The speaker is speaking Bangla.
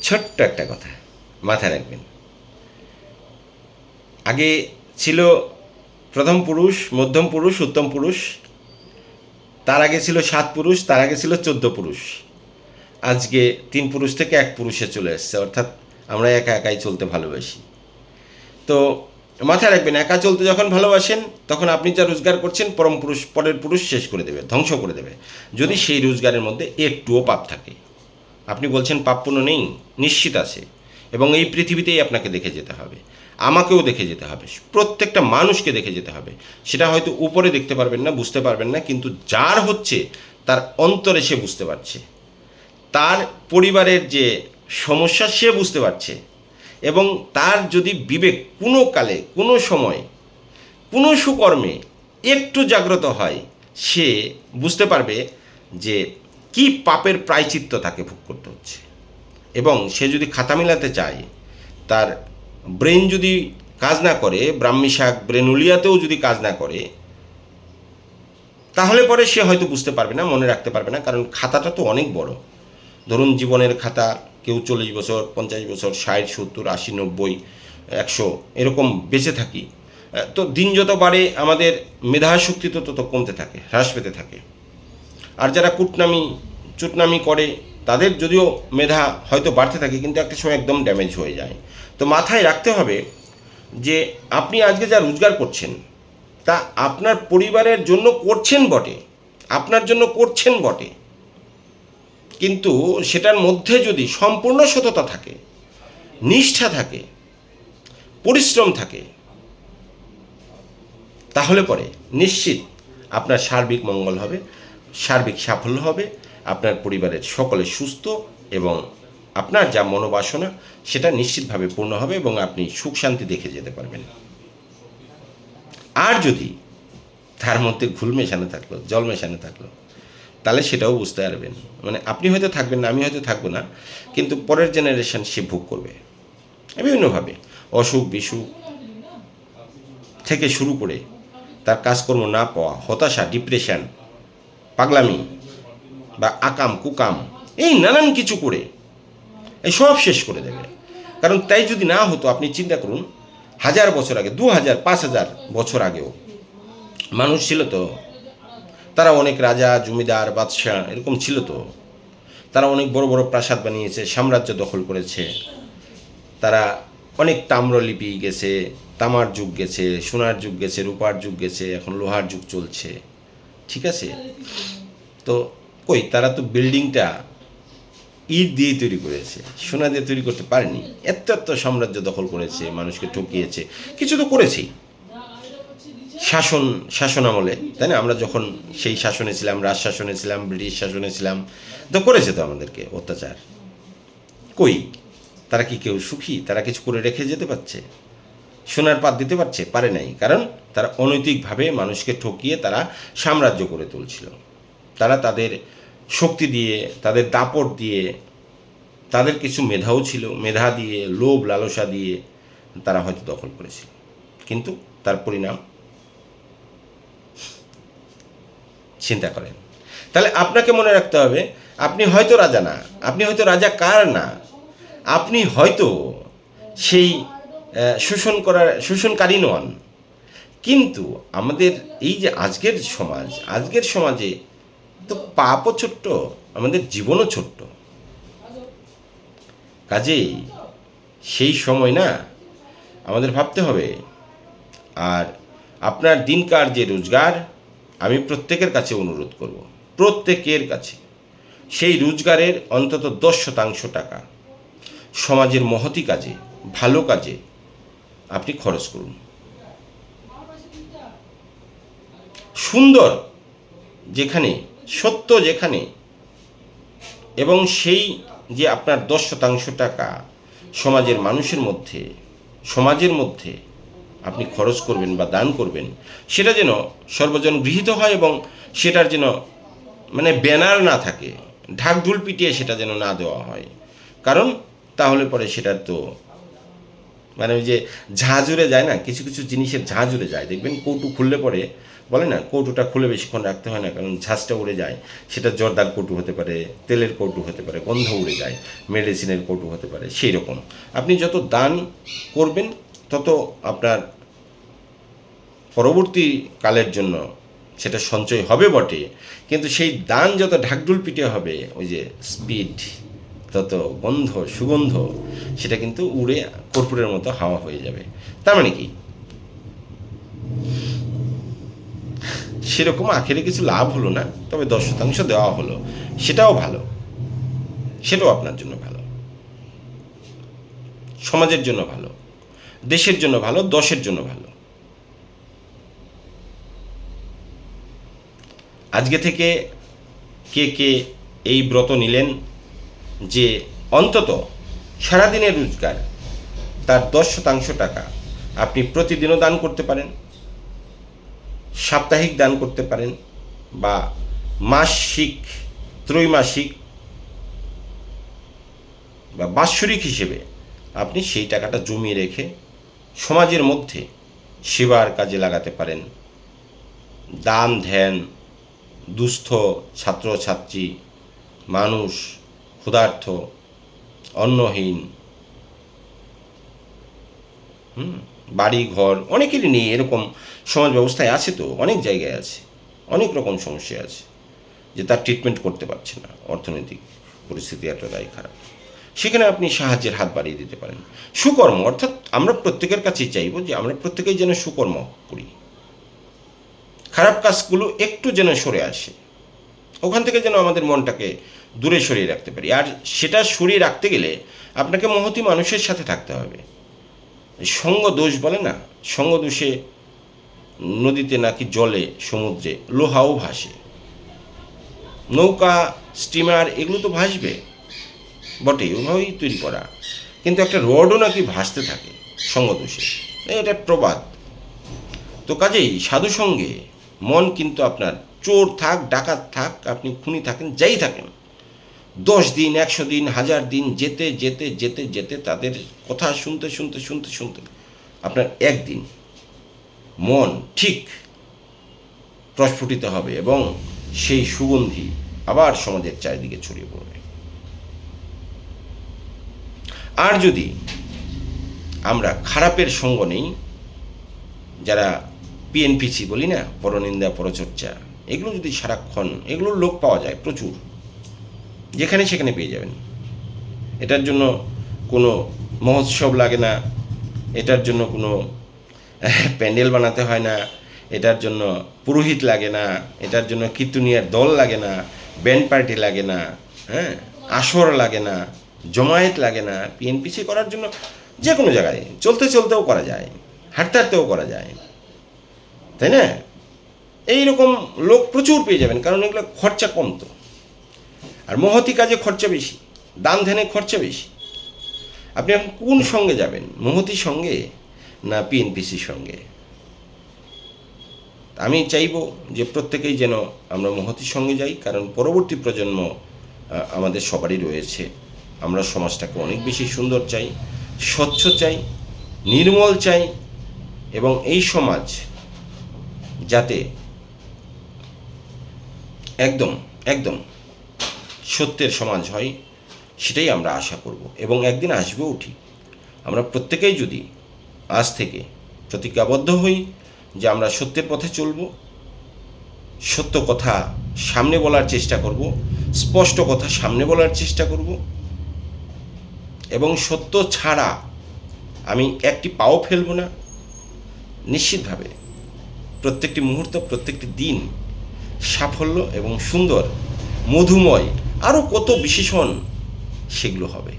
ছোট্ট একটা কথা মাথায় রাখবেন। আগে ছিল প্রথম পুরুষ, মধ্যম পুরুষ, উত্তম পুরুষ, তার আগে ছিল 7 পুরুষ, তার আগে ছিল 14 পুরুষ। আজকে 3 পুরুষ থেকে 1 পুরুষে চলে এসছে, অর্থাৎ আমরা একা একাই চলতে ভালোবাসি। তো মাথায় রাখবেন, একা চলতে যখন ভালোবাসেন তখন আপনি যা রোজগার করছেন পরম পুরুষ, পরের পুরুষ শেষ করে দেবে, ধ্বংস করে দেবে, যদি সেই রোজগারের মধ্যে একটুও পাপ থাকে। আপনি বলছেন পাপ পুণ্য নেই, নিশ্চিত আছে, এবং এই পৃথিবীতেই আপনাকে দেখে যেতে হবে, আমাকেও দেখে যেতে হবে, প্রত্যেকটা মানুষকে দেখে যেতে হবে। সেটা হয়তো উপরে দেখতে পারবেন না, বুঝতে পারবেন না, কিন্তু যার হচ্ছে তার অন্তরে সে বুঝতে পারছে, তার পরিবারের যে সমস্যা সে বুঝতে পারছে, এবং তার যদি বিবেক কোনো কালে, কোনো সময়, কোনো সুকর্মে একটু জাগ্রত হয়, সে বুঝতে পারবে যে কি পাপের প্রায়চিত্ত তাকে ভোগ করতে হচ্ছে। এবং সে যদি খাতা মেলাতে চায়, তার ব্রেন যদি কাজ না করে, ব্রাহ্মী শাক ব্রেনুলিয়াতেও যদি কাজ না করে, তাহলে পরে সে হয়তো বুঝতে পারবে না, মনে রাখতে পারবে না, কারণ খাতাটা তো অনেক বড়। ধরুন জীবনের খাতা, কেউ 40 বছর, 50 বছর, 60, 70, 80, 90, 100 এরকম বেঁচে থাকি। তো দিন যত বাড়ে আমাদের মেধাশক্তি তো তত কমতে থাকে, হ্রাস পেতে থাকে। আর যারা চুটনামি করে তাদের যদিও মেধা হয়তো বাড়তে থাকে, কিন্তু একটা সময় একদম ড্যামেজ হয়ে যায়। তো মাথায় রাখতে হবে যে আপনি আজকে যা রোজগার করছেন তা আপনার পরিবারের জন্য করছেন বটে, আপনার জন্য করছেন বটে, কিন্তু সেটার মধ্যে যদি সম্পূর্ণ সততা থাকে, নিষ্ঠা থাকে, পরিশ্রম থাকে, তাহলে পরে নিশ্চিত আপনার সার্বিক মঙ্গল হবে, সার্বিক সাফল্য হবে, আপনার পরিবারের সকলে সুস্থ, এবং আপনার যা মনোবাসনা সেটা নিশ্চিতভাবে পূর্ণ হবে, এবং আপনি সুখ শান্তি দেখে যেতে পারবেন। আর যদি তার মধ্যে ঘুল মেশানো থাকলো, জল মেশানো থাকলো, তাহলে সেটাও বুঝতে পারবেন। মানে আপনি হয়তো থাকবেন না, আমি হয়তো থাকবো না, কিন্তু পরের জেনারেশন সে ভোগ করবে বিভিন্নভাবে। অসুখ বিসুখ থেকে শুরু করে তার কাজকর্ম না পাওয়া, হতাশা, ডিপ্রেশন, পাগলামি বা আকাম কুকাম, এই নানান কিছু করে এই সব শেষ করে দেবে। কারণ তাই যদি না হতো, আপনি চিন্তা করুন, 1000 বছর আগে, 2000, 5000 বছর আগেও মানুষ ছিল তো, তারা অনেক রাজা, জমিদার, বাদশাহ এরকম ছিল তো, তারা অনেক বড় বড় প্রাসাদ বানিয়েছে, সাম্রাজ্য দখল করেছে, তারা অনেক তাম্রলিপি গেছে, তামার যুগ গেছে, সোনার যুগ গেছে, রূপার যুগ গেছে, এখন লোহার যুগ চলছে, ঠিক আছে? তো কই, তারা তো বিল্ডিংটা ইট দিয়ে তৈরি করেছে, সোনা দিয়ে তৈরি করতে পারেনি। এত এত সাম্রাজ্য দখল করেছে, মানুষকে ঠকিয়েছে, কিছু তো করেছেই শাসন আমলে, তাই না? আমরা যখন সেই শাসনে ছিলাম, রাজ শাসনে ছিলাম, ব্রিটিশ শাসনে ছিলাম, তো করেছে তো আমাদেরকে অত্যাচার। কই, তারা কি কেউ সুখী? তারা কিছু করে রেখে যেতে পারছে? সোনার পাত দিতে পারছে? পারে নাই, কারণ তারা অনৈতিকভাবে মানুষকে ঠকিয়ে তারা সাম্রাজ্য করে তুলছিল। তারা তাদের শক্তি দিয়ে, তাদের দাপট দিয়ে, তাদের কিছু মেধাও ছিল, মেধা দিয়ে, লোভ লালসা দিয়ে তারা হয়তো দখল করেছিল, কিন্তু তার পরিণাম চিন্তা করেন। তাহলে আপনাকে মনে রাখতে হবে, আপনি হয়তো রাজা না, আপনি হয়তো রাজা কার না, আপনি হয়তো সেই শোষণকারী নন, কিন্তু আমাদের এই যে আজকের সমাজে তো পাপও ছোট্ট, আমাদের জীবনও ছোট্ট। কাজেই সেই সময় না আমাদের ভাবতে হবে। আর আপনার দিনকার যে রোজগার, আমি প্রত্যেকের কাছে অনুরোধ করব, প্রত্যেকের কাছে সেই রোজগারের অন্তত 10% টাকা সমাজের মহতি কাজে, ভালো কাজে আপনি খরচ করুন। সুন্দর যেখানে, সত্য যেখানে, এবং সেই যে আপনার 10% টাকা সমাজের মানুষের মধ্যে, সমাজের মধ্যে আপনি খরচ করবেন বা দান করবেন, সেটা যেন সর্বজন গৃহীত হয়, এবং সেটার যেন মানে ব্যানার না থাকে, ঢাকঢোল পিটিয়ে সেটা যেন না দেওয়া হয়। কারণ তাহলে পরে সেটার তো মানে ওই যে ঝাঁঝ উড়ে যায় না, কিছু কিছু জিনিসের ঝাঁঝ উড়ে যায়, দেখবেন কৌটু খুললে পরে বলে না, কৌটোটা খুলে বেশিক্ষণ রাখতে হয় না, কারণ ঝাঁজটা উড়ে যায়। সেটা জর্দার কৌটো হতে পারে, তেলের কৌটো হতে পারে, গন্ধ উড়ে যায়, মেডিসিনের কৌটো হতে পারে। সেই রকম আপনি যত দান করবেন তত আপনার পরবর্তী কালের জন্য সেটা সঞ্চয় হবে বটে, কিন্তু সেই দান যত ঢাকঢুল পিটে হবে, ওই যে স্পিড, তত গন্ধ সুগন্ধ সেটা কিন্তু উড়ে কর্পূরের মতো হাওয়া হয়ে যাবে। তার মানে কি, সেরকম আখেরে কিছু লাভ হলো না, তবে 10% দেওয়া হলো, সেটাও ভালো, সেটাও আপনার জন্য ভালো, সমাজের জন্য ভালো, দেশের জন্য ভালো, দশের জন্য ভালো। আজকে থেকে কে কে এই ব্রত নিলেন যে অন্তত সারাদিনের রোজগার তার 10% টাকা আপনি প্রতিদিনও দান করতে পারেন, সাপ্তাহিক দান করতে পারেন, বা মাসিক, ত্রৈমাসিক বা বাৎসরিক হিসেবে আপনি সেই টাকাটা জমিয়ে রেখে সমাজের মধ্যে সেবার কাজে লাগাতে পারেন। দান ধ্যান, দুস্থ ছাত্রছাত্রী, মানুষ, ক্ষুধার্ত, অন্নহীন, বাড়ি ঘর অনেকেরই নেই, এরকম সমাজ ব্যবস্থায় আছে, তো অনেক জায়গায় আছে, অনেক রকম সমস্যা আছে যে তার ট্রিটমেন্ট করতে পারছে না, অর্থনৈতিক পরিস্থিতি এতটাই খারাপ। সেখানে আপনি সাহায্যের হাত বাড়িয়ে দিতে পারেন। সুকর্ম, অর্থাৎ আমরা প্রত্যেকের কাছেই চাইব যে আমরা প্রত্যেকেই যেন সুকর্ম করি, খারাপ কাজগুলো একটু যেন সরে আসে, ওখান থেকে যেন আমাদের মনটাকে দূরে সরিয়ে রাখতে পারি। আর সেটা সরিয়ে রাখতে গেলে আপনাকে মহতী মানুষের সাথে থাকতে হবে। সঙ্গ দোষ বলে না, সঙ্গ দোষে নদীতে নাকি জলে সমুদ্রে লোহাও ভাসে, নৌকা স্টিমার এগুলো তো ভাসবে বটে, ওভাবেই তৈরি করা, কিন্তু একটা রডও নাকি ভাসতে থাকে সঙ্গ দোষে, এটা প্রবাদ। তো কাজেই সাধু সঙ্গে মন কিন্তু আপনার চোর থাক, ডাকাত থাক, আপনি খুনি থাকেন, যাই থাকেন, 10 দিন, 100 দিন, 1000 দিন যেতে যেতে যেতে যেতে তাদের কথা শুনতে শুনতে শুনতে শুনতে আপনার একদিন মন ঠিক প্রস্ফুটিত হবে এবং সেই সুগন্ধি আবার সমাজের চারিদিকে ছড়িয়ে পড়বে। আর যদি আমরা খারাপের সঙ্গ নেই, যারা পিএনপিসি বলি না, পরনিন্দা পরচর্চা, এগুলো যদি সারাক্ষণ, এগুলোর লোক পাওয়া যায় প্রচুর, যেখানে সেখানে পেয়ে যাবেন। এটার জন্য কোনো মহোৎসব লাগে না, এটার জন্য কোনো প্যান্ডেল বানাতে হয় না, এটার জন্য পুরোহিত লাগে না, এটার জন্য কীর্তনিয়ার দল লাগে না, ব্যান্ড পার্টি লাগে না, আসর লাগে না, জমায়েত লাগে না। পিএনপিসি করার জন্য যে কোনো জায়গায় চলতে চলতেও করা যায়, হাঁটতে হাঁটতেও করা যায়, তাই না? এইরকম লোক প্রচুর পেয়ে যাবেন, কারণ এগুলো খরচা কম তো। আর মহতি কাজে খরচা বেশি, দান ধ্যানে খরচা বেশি। আপনি এখন কোন সঙ্গে যাবেন, মহতির সঙ্গে না পিএনপিসির সঙ্গে? আমি চাইব যে প্রত্যেকেই যেন আমরা মহতির সঙ্গে যাই, কারণ পরবর্তী প্রজন্ম আমাদের সবারই রয়েছে। আমরা সমাজটাকে অনেক বেশি সুন্দর চাই, স্বচ্ছ চাই, নির্মল চাই, এবং এই সমাজ যাতে একদম একদম সত্যের সমাজ হয়, সেটাই আমরা আশা করব, এবং একদিন আসবেও ঠিক। আমরা প্রত্যেকেই যদি আজ থেকে প্রতিজ্ঞাবদ্ধ হই যে আমরা সত্যের পথে চলব, সত্য কথা সামনে বলার চেষ্টা করব, স্পষ্ট কথা সামনে বলার চেষ্টা করব, এবং সত্য ছাড়া আমি একটি পাও ফেলব না, নিশ্চিতভাবে প্রত্যেকটি মুহূর্ত, প্রত্যেকটি দিন সাফল্য এবং সুন্দর, মধুময়, আরও কত বিশেষণ সেগুলো হবে।